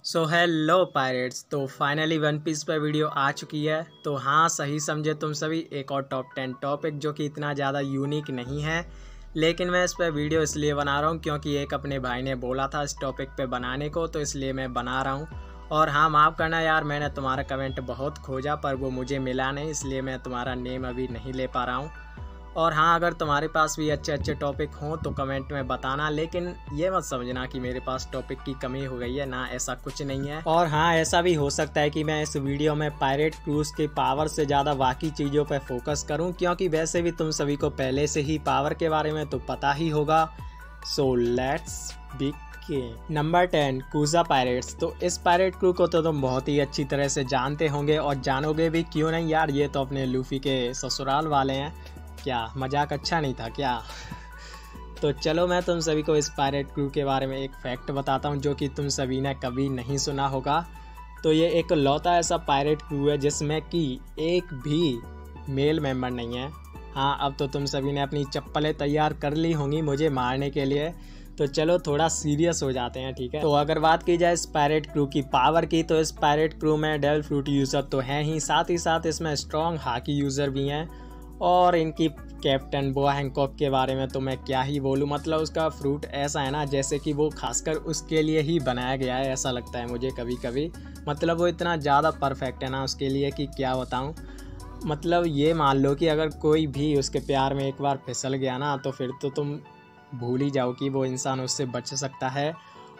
So hello pirates. तो finally one piece पर video आ चुकी है। तो हाँ, सही समझे तुम सभी, एक और टॉप 10 टॉपिक जो कि इतना ज़्यादा यूनिक नहीं है, लेकिन मैं इस पर वीडियो इसलिए बना रहा हूँ क्योंकि एक अपने भाई ने बोला था इस टॉपिक पे बनाने को, तो इसलिए मैं बना रहा हूँ। और हाँ, माफ़ करना यार, मैंने तुम्हारा कमेंट बहुत खोजा पर वो मुझे मिला नहीं, इसलिए मैं तुम्हारा नेम अभी नहीं ले पा रहा हूँ। और हाँ, अगर तुम्हारे पास भी अच्छे अच्छे टॉपिक हों तो कमेंट में बताना, लेकिन ये मत समझना कि मेरे पास टॉपिक की कमी हो गई है ना, ऐसा कुछ नहीं है। और हाँ, ऐसा भी हो सकता है कि मैं इस वीडियो में पायरेट क्रूज की पावर से ज़्यादा बाकी चीज़ों पर फोकस करूं, क्योंकि वैसे भी तुम सभी को पहले से ही पावर के बारे में तो पता ही होगा। So let's begin. Number 10, Kuja pirates. तो इस पायरेट क्रू को तो तुम बहुत ही अच्छी तरह से जानते होंगे और जानोगे भी, क्यों नहीं यार, ये तो अपने लूफी के ससुराल वाले हैं। क्या मजाक अच्छा नहीं था क्या? तो चलो मैं तुम सभी को इस पायरेट क्रू के बारे में एक फैक्ट बताता हूँ जो कि तुम सभी ने कभी नहीं सुना होगा। तो ये एक लौता ऐसा पायरेट क्रू है जिसमें कि एक भी मेल मेंबर नहीं है। हाँ, अब तो तुम सभी ने अपनी चप्पलें तैयार कर ली होंगी मुझे मारने के लिए, तो चलो थोड़ा सीरियस हो जाते हैं, ठीक है। तो अगर बात की जाए इस पायरेट क्रू की पावर की, तो इस पायरेट क्रू में डेविल फ्रूट यूज़र तो हैं ही साथ इसमें स्ट्रॉन्ग हाकी यूज़र भी हैं। और इनकी कैप्टन बोआ हैंकॉक के बारे में तो मैं क्या ही बोलूँ, मतलब उसका फ्रूट ऐसा है ना जैसे कि वो खासकर उसके लिए ही बनाया गया है, ऐसा लगता है मुझे कभी कभी। मतलब वो इतना ज़्यादा परफेक्ट है ना उसके लिए कि क्या बताऊँ। मतलब ये मान लो कि अगर कोई भी उसके प्यार में एक बार फिसल गया ना, तो फिर तो तुम भूल ही जाओ कि वो इंसान उससे बच सकता है।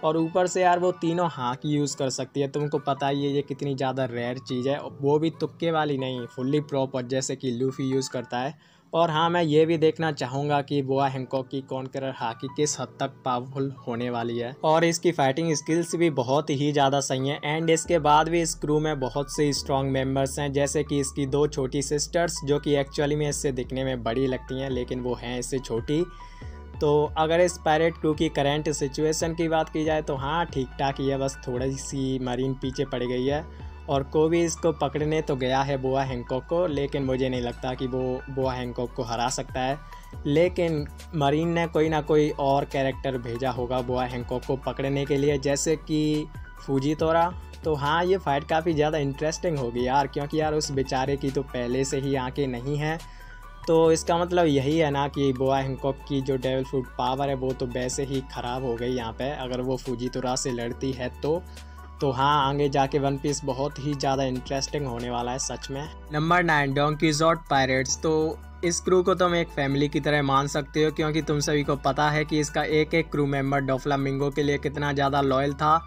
और ऊपर से यार वो तीनों हाथ यूज़ कर सकती है, तुमको पता ही है ये कितनी ज़्यादा रेयर चीज़ है, वो भी तुक्के वाली नहीं, फुल्ली प्रॉपर जैसे कि लूफी यूज़ करता है। और हाँ, मैं ये भी देखना चाहूँगा कि बोआ हैंकॉक की कॉन्करर हाकी किस हद तक पावरफुल होने वाली है। और इसकी फाइटिंग स्किल्स भी बहुत ही ज़्यादा सही हैं। एंड इसके बाद भी इस क्रू में बहुत से स्ट्रॉन्ग मेंबर्स हैं, जैसे कि इसकी 2 छोटी सिस्टर्स जो कि एक्चुअली में इससे दिखने में बड़ी लगती हैं, लेकिन वो हैं इससे छोटी। तो अगर इस पायरेट क्रू की करंट सिचुएशन की बात की जाए तो हाँ, ठीक ठाक ही है, बस थोड़ी सी मरीन पीछे पड़ गई है। और को भी इसको पकड़ने तो गया है बोआ हैंकॉक को, लेकिन मुझे नहीं लगता कि वो बोआ हैंकॉक को हरा सकता है। लेकिन मरीन ने कोई ना कोई और कैरेक्टर भेजा होगा बोआ हैंकॉक को पकड़ने के लिए, जैसे कि फुजीतोरा। तो हाँ, ये फाइट काफ़ी ज़्यादा इंटरेस्टिंग होगी यार, क्योंकि यार उस बेचारे की तो पहले से ही आंखें नहीं हैं। तो इसका मतलब यही है ना कि बोआ हैंकॉक की जो डेविल फ्रूट पावर है वो तो वैसे ही ख़राब हो गई यहाँ पे, अगर वो फुजीतोरा से लड़ती है तो हाँ, आगे जाके वन पीस बहुत ही ज़्यादा इंटरेस्टिंग होने वाला है सच में। Number 9, Donquixote pirates. तो इस क्रू को तुम एक फैमिली की तरह मान सकते हो, क्योंकि तुम सभी को पता है कि इसका एक एक क्रू मेंबर डोफ्लामिंगो के लिए कितना ज़्यादा लॉयल था।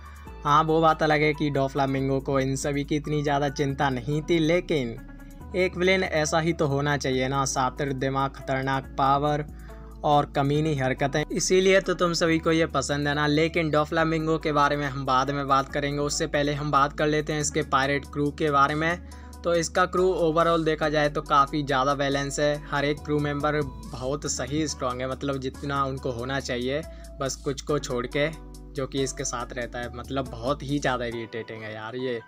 हाँ, वो बात अलग है कि डोफ्लामिंगो को इन सभी की इतनी ज़्यादा चिंता नहीं थी, लेकिन एक विलेन ऐसा ही तो होना चाहिए ना, शातिर दिमाग, खतरनाक पावर और कमीनी हरकतें, इसीलिए तो तुम सभी को ये पसंद है ना। लेकिन डोफ्लामिंगो के बारे में हम बाद में बात करेंगे, उससे पहले हम बात कर लेते हैं इसके पायरेट क्रू के बारे में। तो इसका क्रू ओवरऑल देखा जाए तो काफ़ी ज़्यादा बैलेंस है, हर एक क्रू मेंबर बहुत सही स्ट्रॉन्ग है, मतलब जितना उनको होना चाहिए, बस कुछ को छोड़ के जो कि इसके साथ रहता है, मतलब बहुत ही ज़्यादा इरिटेटिंग है यार ये।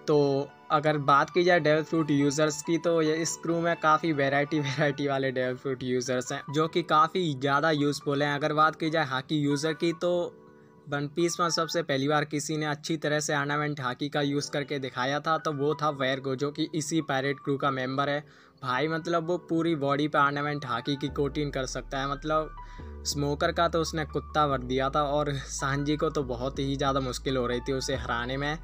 तो अगर बात की जाए डेविल फ्रूट यूज़र्स की, तो ये इस क्रू में काफ़ी वैरायटी वाले डेविल फ्रूट यूज़र्स हैं जो कि काफ़ी ज़्यादा यूज़फुल हैं। अगर बात की जाए हाकी यूज़र की, तो वन पीस में सबसे पहली बार किसी ने अच्छी तरह से ऑर्नामेंट हाकी का यूज़ करके दिखाया था, तो वो था वेरगो, जो कि इसी पायरेट क्रू का मेंबर है। भाई मतलब वो पूरी बॉडी पे ऑर्नामेंट हाकी की कोटिंग कर सकता है, मतलब स्मोकर का तो उसने कुत्ता भर दिया था, और सांजी को तो बहुत ही ज़्यादा मुश्किल हो रही थी उसे हराने में।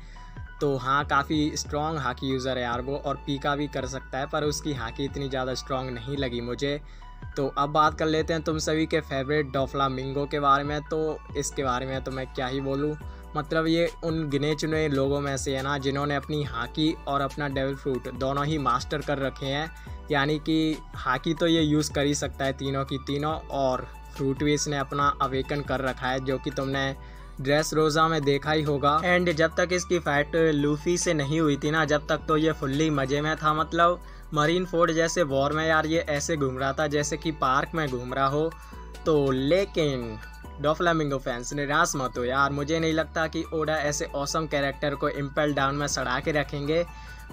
तो हाँ, काफ़ी स्ट्रॉन्ग हाकी यूज़र है यार वो, और पीका भी कर सकता है, पर उसकी हाकी इतनी ज़्यादा स्ट्रॉन्ग नहीं लगी मुझे। तो अब बात कर लेते हैं तुम सभी के फेवरेट डोफ्लामिंगो के बारे में। तो इसके बारे में तो मैं क्या ही बोलूँ, मतलब ये उन गिने चुने लोगों में से है ना जिन्होंने अपनी हाकी और अपना डेविल फ्रूट दोनों ही मास्टर कर रखे हैं। यानी कि हाकी तो ये यूज़ कर ही सकता है तीनों की तीनों, और फ्रूट भी इसने अपना अवेकन कर रखा है, जो कि तुमने ड्रेस रोज़ा में देखा ही होगा। एंड जब तक इसकी फाइट लूफी से नहीं हुई थी ना, जब तक तो ये फुल्ली मज़े में था, मतलब मरीन फोर्ड जैसे वॉर में यार ये ऐसे घूम रहा था जैसे कि पार्क में घूम रहा हो। तो लेकिन डोफ्लामिंगो फैंस निराश मत हो यार, मुझे नहीं लगता कि ओडा ऐसे ऑसम कैरेक्टर को इम्पेल डाउन में सड़ा के रखेंगे।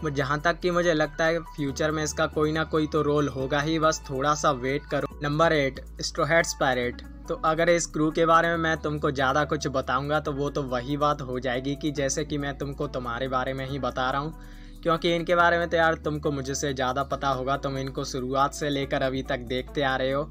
जहाँ तक कि मुझे लगता है फ्यूचर में इसका कोई ना कोई तो रोल होगा ही, बस थोड़ा सा वेट करो। Number 8, स्ट्रो hats pirate. तो अगर इस क्रू के बारे में मैं तुमको ज़्यादा कुछ बताऊंगा तो वो तो वही बात हो जाएगी कि जैसे कि मैं तुमको तुम्हारे बारे में ही बता रहा हूँ, क्योंकि इनके बारे में तो यार तुमको मुझसे ज़्यादा पता होगा, तुम इनको शुरुआत से लेकर अभी तक देखते आ रहे हो।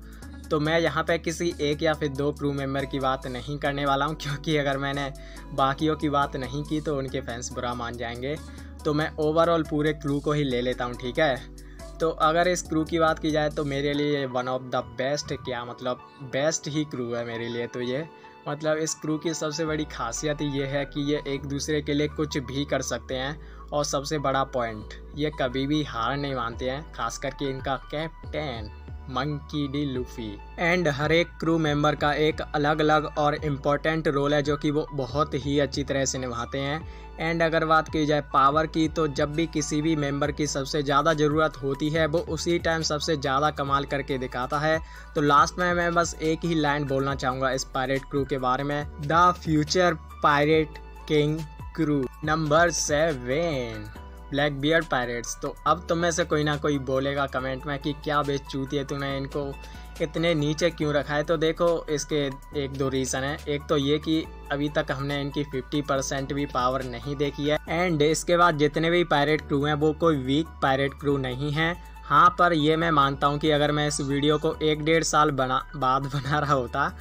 तो मैं यहाँ पे किसी एक या फिर दो क्रू मेंबर की बात नहीं करने वाला हूँ, क्योंकि अगर मैंने बाकियों की बात नहीं की तो उनके फैंस बुरा मान जाएंगे। तो मैं ओवरऑल पूरे क्रू को ही ले लेता हूँ, ठीक है। तो अगर इस क्रू की बात की जाए तो मेरे लिए वन ऑफ द बेस्ट, क्या मतलब बेस्ट ही क्रू है मेरे लिए। तो ये मतलब इस क्रू की सबसे बड़ी खासियत ये है कि ये एक दूसरे के लिए कुछ भी कर सकते हैं, और सबसे बड़ा पॉइंट, ये कभी भी हार नहीं मानते हैं, खास करके इनका captain Monkey D Luffy. And हर एक क्रू मेंबर का एक अलग अलग और इम्पोर्टेंट रोल है जो कि वो बहुत ही अच्छी तरह से निभाते हैं। एंड अगर बात की जाए पावर की, तो जब भी किसी भी मेंबर की सबसे ज़्यादा ज़रूरत होती है वो उसी टाइम सबसे ज़्यादा कमाल करके दिखाता है। तो लास्ट में मैं बस एक ही लाइन बोलना चाहूँगा इस पायरेट क्रू के बारे में, the future pirate king crew. Number 7 Blackbeard pirates. तो अब तुम में से कोई ना कोई बोलेगा कमेंट में कि क्या बेचूती है, तूने इनको इतने नीचे क्यों रखा है। तो देखो इसके एक दो रीज़न है। एक तो ये कि अभी तक हमने इनकी 50% भी पावर नहीं देखी है। एंड इसके बाद जितने भी पायरेट क्रू हैं वो कोई वीक पायरेट क्रू नहीं है। हाँ, पर ये मैं मानता हूँ कि अगर मैं इस वीडियो को 1-1.5 साल बाद बना रहा होता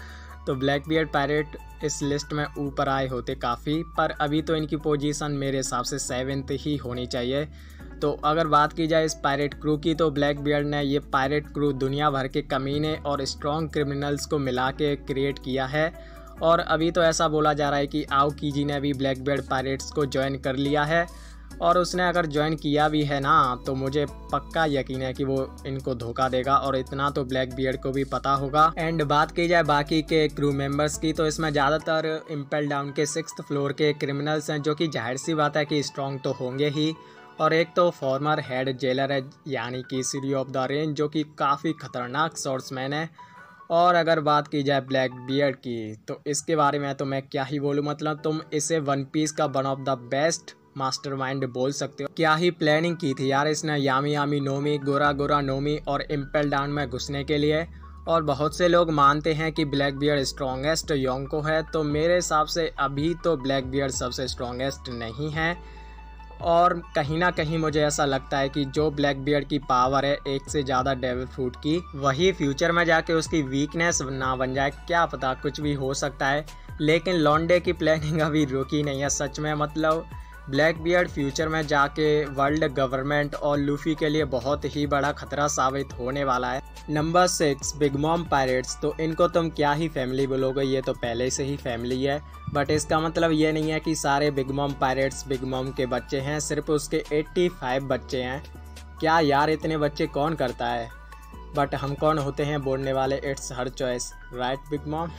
तो ब्लैकबियर्ड पायरेट इस लिस्ट में ऊपर आए होते काफ़ी, पर अभी तो इनकी पोजीशन मेरे हिसाब से 7th ही होनी चाहिए। तो अगर बात की जाए इस पायरेट क्रू की, तो ब्लैकबियर्ड ने ये पायरेट क्रू दुनिया भर के कमीने और स्ट्रॉन्ग क्रिमिनल्स को मिला के क्रिएट किया है। और अभी तो ऐसा बोला जा रहा है कि आओकी जी ने भी ब्लैकबियर्ड पायरेट्स को ज्वाइन कर लिया है, और उसने अगर ज्वाइन किया भी है ना तो मुझे पक्का यकीन है कि वो इनको धोखा देगा, और इतना तो ब्लैकबियर्ड को भी पता होगा। एंड बात की जाए बाकी के क्रू मेंबर्स की, तो इसमें ज़्यादातर इम्पेल डाउन के 6th फ्लोर के क्रिमिनल्स हैं, जो कि जाहिर सी बात है कि स्ट्रॉन्ग तो होंगे ही। और एक तो फॉर्मर हेड जेलर है, यानी कि सिटी ऑफ द रेंज, जो कि काफ़ी खतरनाक सॉर्ट्समैन है। और अगर बात की जाए ब्लैकबियर्ड की, तो इसके बारे में तो मैं क्या ही बोलूँ, मतलब तुम इसे वन पीस का one of the best mastermind बोल सकते हो। क्या ही प्लानिंग की थी यार इसने यामी यामी नोमी, गोरा गोरा नोमी और इम्पेल डाउन में घुसने के लिए। और बहुत से लोग मानते हैं कि ब्लैकबियर्ड स्ट्रॉन्गेस्ट योंको है, तो मेरे हिसाब से अभी तो ब्लैकबियर्ड सबसे स्ट्रॉन्गेस्ट नहीं है। और कहीं ना कहीं मुझे ऐसा लगता है कि जो ब्लैकबियर्ड की पावर है एक से ज़्यादा डेविल फ्रूट की, वही फ्यूचर में जाके उसकी वीकनेस ना बन जाए। क्या पता, कुछ भी हो सकता है। लेकिन लॉन्डे की प्लानिंग अभी रुकी नहीं है सच में। मतलब ब्लैकबियर्ड फ्यूचर में जाके वर्ल्ड गवर्नमेंट और लूफी के लिए बहुत ही बड़ा खतरा साबित होने वाला है। Number 6 big mom pirates. तो इनको तुम क्या ही फैमिली बोलोगे, ये तो पहले से ही फैमिली है, बट इसका मतलब ये नहीं है कि सारे big mom pirates big mom के बच्चे हैं। सिर्फ उसके 85 बच्चे हैं। क्या यार, इतने बच्चे कौन करता है, बट हम कौन होते हैं बोलने वाले, it's her choice, right big mom.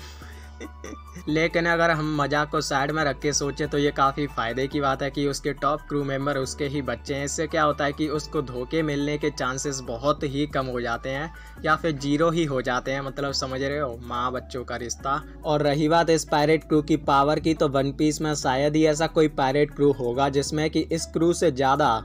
लेकिन अगर हम मजाक को साइड में रख के सोचे तो ये काफ़ी फ़ायदे की बात है कि उसके टॉप क्रू मेंबर उसके ही बच्चे हैं। इससे क्या होता है कि उसको धोखे मिलने के चांसेस बहुत ही कम हो जाते हैं, या फिर 0 ही हो जाते हैं। मतलब समझ रहे हो, माँ बच्चों का रिश्ता। और रही बात इस पायरेट क्रू की पावर की, तो वन पीस में शायद ही ऐसा कोई पायरेट क्रू होगा जिसमें कि इस क्रू से ज़्यादा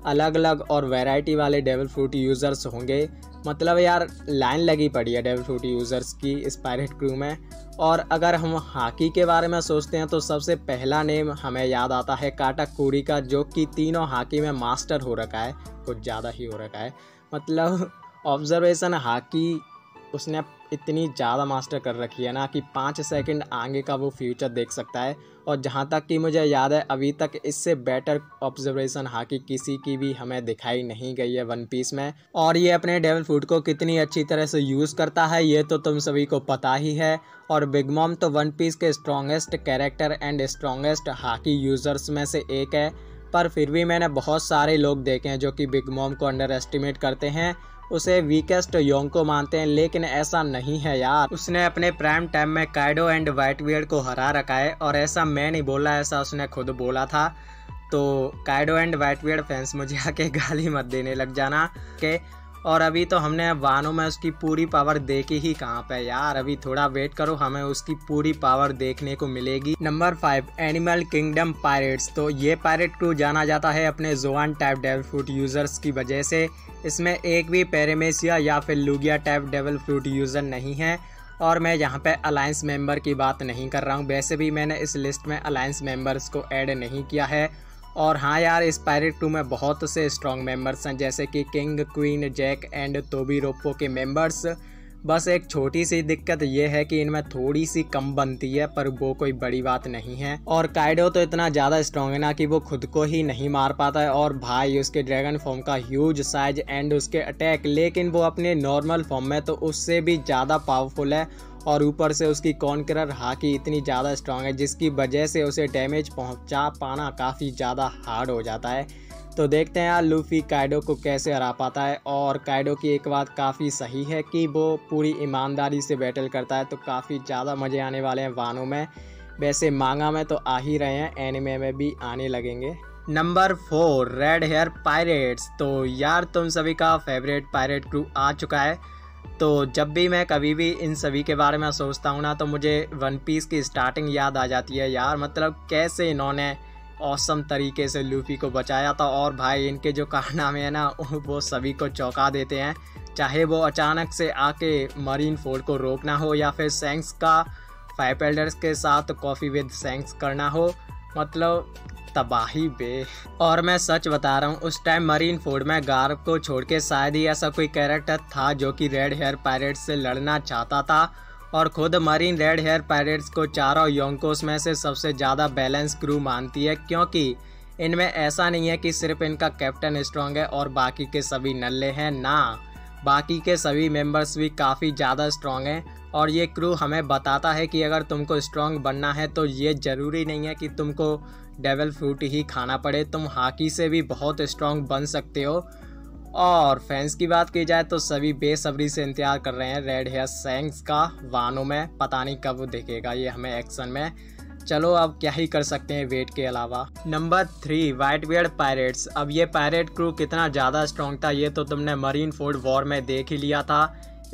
अलग अलग और वैरायटी वाले डेविल फ्रूट यूज़र्स होंगे। मतलब यार लाइन लगी पड़ी है डेविल फ्रूट यूज़र्स की इस पायरेट क्रू में। और अगर हम हाकी के बारे में सोचते हैं तो सबसे पहला नेम हमें याद आता है काटाकुरी का, जो कि तीनों हाकी में मास्टर हो रखा है, कुछ ज़्यादा ही हो रखा है। मतलब ऑब्जर्वेशन हाकी उसने इतनी ज़्यादा मास्टर कर रखी है ना कि 5 सेकंड आगे का वो फ्यूचर देख सकता है। और जहाँ तक कि मुझे याद है अभी तक इससे बेटर ऑब्जर्वेशन हाकी किसी की भी हमें दिखाई नहीं गई है वन पीस में। और ये अपने डेविल फ्रूट को कितनी अच्छी तरह से यूज़ करता है ये तो तुम सभी को पता ही है। और बिग मॉम तो वन पीस के strongest character and strongest hockey users में से एक है। पर फिर भी मैंने बहुत सारे लोग देखे हैं जो कि बिग मॉम को अंडर एस्टिमेट करते हैं, उसे वीकेस्ट योंको मानते हैं। लेकिन ऐसा नहीं है यार, उसने अपने प्राइम टाइम में काइडो एंड व्हाइटबियर्ड को हरा रखा है। और ऐसा मैं नहीं बोला, ऐसा उसने खुद बोला था। तो काइडो एंड व्हाइटबियर्ड फैंस मुझे आके गाली मत देने लग जाना के। और अभी तो हमने वानो में उसकी पूरी पावर देखी ही कहाँ पे यार, अभी थोड़ा वेट करो, हमें उसकी पूरी पावर देखने को मिलेगी। Number 5 animal kingdom pirates. तो ये पायरेट क्रू जाना जाता है अपने Zoan type devil fruit users की वजह से। इसमें एक भी पैरेमेसिया या फिर Logia type devil fruit user नहीं है। और मैं यहाँ पे अलायंस मेंबर की बात नहीं कर रहा हूँ, वैसे भी मैंने इस लिस्ट में अलायंस मेंबर्स को ऐड नहीं किया है। और हाँ यार, इस पायरेट क्रू में बहुत से स्ट्रॉन्ग मेंबर्स हैं, जैसे कि किंग, क्वीन, जैक एंड तोबी रोप्पो के मेंबर्स। बस एक छोटी सी दिक्कत ये है कि इनमें थोड़ी सी कम बनती है, पर वो कोई बड़ी बात नहीं है। और काइडो तो इतना ज़्यादा स्ट्रॉन्ग है ना कि वो खुद को ही नहीं मार पाता है, और भाई उसके ड्रैगन फॉर्म का ह्यूज साइज एंड उसके अटैक, लेकिन वो अपने नॉर्मल फॉर्म में तो उससे भी ज़्यादा पावरफुल है। और ऊपर से उसकी कॉन्करर हाकी इतनी ज़्यादा स्ट्रॉन्ग है, जिसकी वजह से उसे डैमेज पहुंचा पाना काफ़ी ज़्यादा हार्ड हो जाता है। तो देखते हैं यार लूफी काइडो को कैसे हरा पाता है। और काइडो की एक बात काफ़ी सही है कि वो पूरी ईमानदारी से बैटल करता है, तो काफ़ी ज़्यादा मज़े आने वाले हैं वानों में। वैसे मांगा में तो आ ही रहे हैं, एनिमे में भी आने लगेंगे। Number 4 red hair pirates. तो यार तुम सभी का फेवरेट पायरेट क्रू आ चुका है। तो जब भी मैं कभी भी इन सभी के बारे में सोचता हूँ ना, तो मुझे वन पीस की स्टार्टिंग याद आ जाती है यार। मतलब कैसे इन्होंने औसम तरीके से लूफी को बचाया था, और भाई इनके जो कारनामे हैं ना वो सभी को चौंका देते हैं। चाहे वो अचानक से आके मरीन फोर्ड को रोकना हो, या फिर सैंक्स का 5 एल्डर्स के साथ कॉफ़ी विद सैंक्स करना हो, मतलब तबाही बे। और मैं सच बता रहा हूँ, उस टाइम मरीन फोर्ड में गार्ब को छोड़ के शायद ही ऐसा कोई कैरेक्टर था जो कि रेड हेयर पायरेट्स से लड़ना चाहता था। और खुद मरीन रेड हेयर पायरेट्स को चारों योंकोस में से सबसे ज़्यादा बैलेंस क्रू मानती है, क्योंकि इनमें ऐसा नहीं है कि सिर्फ इनका कैप्टन स्ट्रांग है और बाकी के सभी नल्ले हैं ना, बाकी के सभी मेंबर्स भी काफ़ी ज़्यादा स्ट्रांग हैं। और ये क्रू हमें बताता है कि अगर तुमको स्ट्रांग बनना है तो ये ज़रूरी नहीं है कि तुमको डेविल फ्रूट ही खाना पड़े, तुम हाकी से भी बहुत स्ट्रांग बन सकते हो। और फैंस की बात की जाए तो सभी बेसब्री से इंतजार कर रहे हैं रेड हेयर सैंक्स का वानों में। पता नहीं कब दिखेगा ये हमें एक्शन में। चलो अब क्या ही कर सकते हैं वेट के अलावा। Number 3 white beard pirates. अब ये पायरेट क्रू कितना ज़्यादा स्ट्रॉन्ग था ये तो तुमने मरीन फोर्ड वॉर में देख ही लिया था।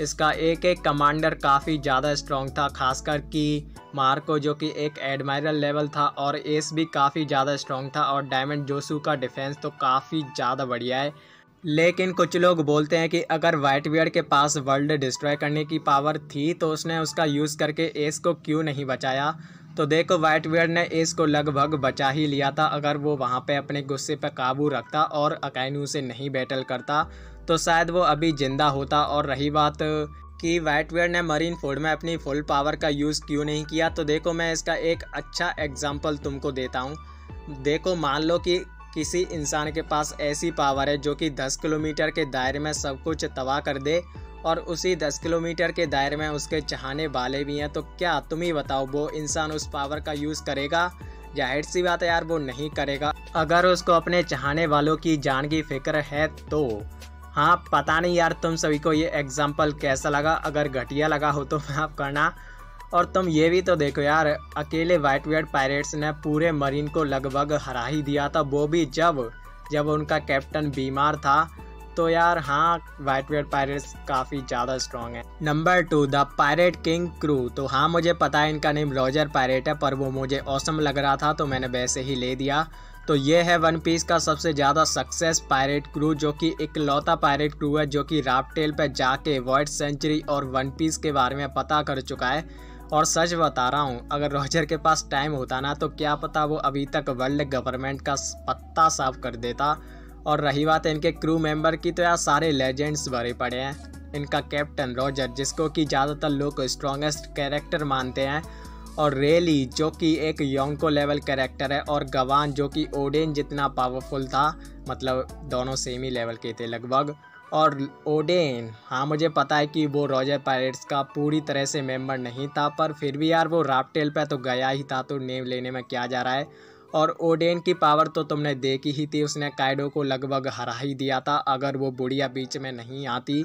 इसका एक एक कमांडर काफ़ी ज़्यादा स्ट्रॉन्ग था, खासकर कि मार्को जो कि एक एडमायरल लेवल था, और एस भी काफ़ी ज़्यादा स्ट्रॉन्ग था, और डायमंड जोसू का डिफेंस तो काफ़ी ज़्यादा बढ़िया है। लेकिन कुछ लोग बोलते हैं कि अगर व्हाइट बियर्ड के पास वर्ल्ड डिस्ट्रॉय करने की पावर थी तो उसने उसका यूज़ करके एस को क्यों नहीं बचाया। तो देखो व्हाइट बियर्ड ने एस को लगभग बचा ही लिया था। अगर वो वहाँ पे अपने गुस्से पर काबू रखता और अकाइनू से नहीं बैटल करता तो शायद वो अभी जिंदा होता। और रही बात कि व्हाइट बियर्ड ने मरीन फोर्ड में अपनी फुल पावर का यूज़ क्यों नहीं किया, तो देखो मैं इसका एक अच्छा एग्जाम्पल तुमको देता हूँ। देखो मान लो कि किसी इंसान के पास ऐसी पावर है जो कि 10 किलोमीटर के दायरे में सब कुछ तबाह कर दे, और उसी 10 किलोमीटर के दायरे में उसके चाहने वाले भी हैं, तो क्या तुम ही बताओ वो इंसान उस पावर का यूज़ करेगा? जाहिर सी बात है यार वो नहीं करेगा। अगर उसको अपने चाहने वालों की जान की फिक्र है तो। हाँ पता नहीं यार तुम सभी को ये एग्जाम्पल कैसा लगा, अगर घटिया लगा हो तो माफ करना। और तुम ये भी तो देखो यार, अकेले व्हाइट बियर्ड पायरेट्स ने पूरे मरीन को लगभग हरा ही दिया था, वो भी जब उनका कैप्टन बीमार था। तो यार हाँ व्हाइट बियर्ड पायरेट्स काफ़ी ज़्यादा स्ट्रॉन्ग है। Number 2 the pirate king crew. तो हाँ मुझे पता है इनका नेम रॉजर पायरेट है, पर वो मुझे ऑसम लग रहा था तो मैंने वैसे ही ले दिया। तो ये है वन पीस का सबसे ज़्यादा सक्सेस पायरेट क्रू, जो कि इकलौता पायरेट क्रू है जो कि राफ्टेल पे जाके वॉइड सेंचुरी और वन पीस के बारे में पता कर चुका है। और सच बता रहा हूँ, अगर रॉजर के पास टाइम होता ना तो क्या पता वो अभी तक वर्ल्ड गवर्नमेंट का पत्ता साफ कर देता। और रही बात इनके क्रू मेंबर की, तो यार सारे लेजेंड्स भरे पड़े हैं। इनका कैप्टन रॉजर, जिसको कि ज़्यादातर लोग स्ट्रॉन्गेस्ट कैरेक्टर मानते हैं, और रेली जो कि एक योंको लेवल कैरेक्टर है, और गवान जो कि ओडेन जितना पावरफुल था, मतलब दोनों सेम ही लेवल के थे लगभग। और ओडेन हाँ मुझे पता है कि वो रॉजर पायरेट्स का पूरी तरह से मेंबर नहीं था, पर फिर भी यार वो राफ्टेल पे तो गया ही था, तो नेम लेने में क्या जा रहा है। और ओडेन की पावर तो तुमने देखी ही थी, उसने काइडो को लगभग हरा ही दिया था अगर वो बुढ़िया बीच में नहीं आती।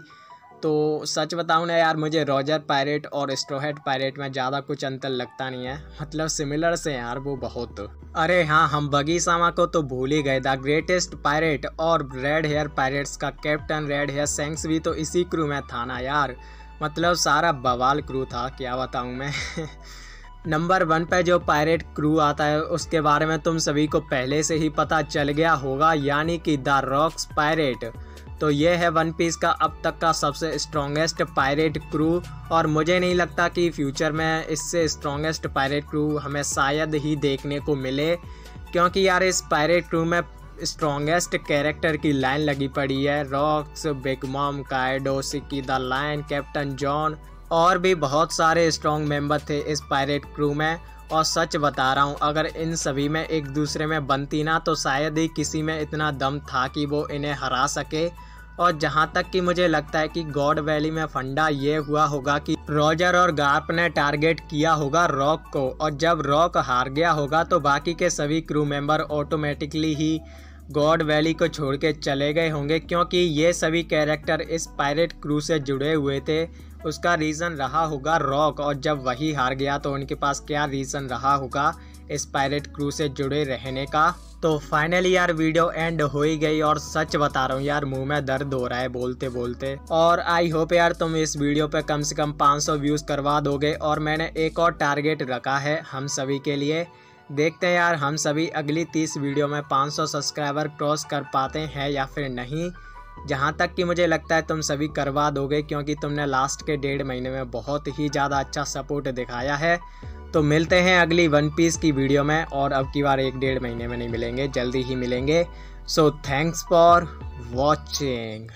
तो सच बताऊँ ना यार, मुझे रॉजर पायरेट और स्ट्रॉ हैट पायरेट में ज़्यादा कुछ अंतर लगता नहीं है, मतलब सिमिलर से यार वो बहुत। अरे हाँ हम बगी सामा को तो भूल ही गए, द ग्रेटेस्ट पायरेट और रेड हेयर पायरेट्स का कैप्टन रेड हेयर सैंक्स भी तो इसी क्रू में था ना यार, मतलब सारा बवाल क्रू था, क्या बताऊँ मैं। नंबर 1 पे जो पायरेट क्रू आता है उसके बारे में तुम सभी को पहले से ही पता चल गया होगा, यानी कि द रॉक्स पायरेट। तो ये है वन पीस का अब तक का सबसे स्ट्रॉन्गेस्ट पायरेट क्रू, और मुझे नहीं लगता कि फ्यूचर में इससे स्ट्रॉन्गेस्ट पायरेट क्रू हमें शायद ही देखने को मिले, क्योंकि यार इस पायरेट क्रू में स्ट्रॉन्गेस्ट कैरेक्टर की लाइन लगी पड़ी है। रॉक्स, बिग मॉम, काइडो, सिकी द लायन, कैप्टन जॉन और भी बहुत सारे स्ट्रॉन्ग मेंबर थे इस पायरेट क्रू में। और सच बता रहा हूँ, अगर इन सभी में एक दूसरे में बनती ना तो शायद ही किसी में इतना दम था कि वो इन्हें हरा सके। और जहाँ तक कि मुझे लगता है कि गॉड वैली में फंडा ये हुआ होगा कि रॉजर और गार्प ने टारगेट किया होगा रॉक को, और जब रॉक हार गया होगा तो बाकी के सभी क्रू मेंबर ऑटोमेटिकली ही गॉड वैली को छोड़ के चले गए होंगे, क्योंकि ये सभी कैरेक्टर इस पायरेट क्रू से जुड़े हुए थे। उसका रीज़न रहा होगा रॉक, और जब वही हार गया तो उनके पास क्या रीज़न रहा होगा इस पायरेट क्रू से जुड़े रहने का। तो फाइनली यार वीडियो एंड हो ही गई, और सच बता रहा हूँ यार मुंह में दर्द हो रहा है बोलते बोलते। और आई होप यार तुम इस वीडियो पे कम से कम 500 व्यूज़ करवा दोगे, और मैंने एक और टारगेट रखा है हम सभी के लिए। देखते हैं यार हम सभी अगली 30 वीडियो में 500 सब्सक्राइबर क्रॉस कर पाते हैं या फिर नहीं। जहाँ तक कि मुझे लगता है तुम सभी करवा दोगे, क्योंकि तुमने लास्ट के 1.5 महीने में बहुत ही ज़्यादा अच्छा सपोर्ट दिखाया है। तो मिलते हैं अगली वन पीस की वीडियो में, और अब की बार 1-1.5 महीने में नहीं मिलेंगे, जल्दी ही मिलेंगे। So thanks for watching.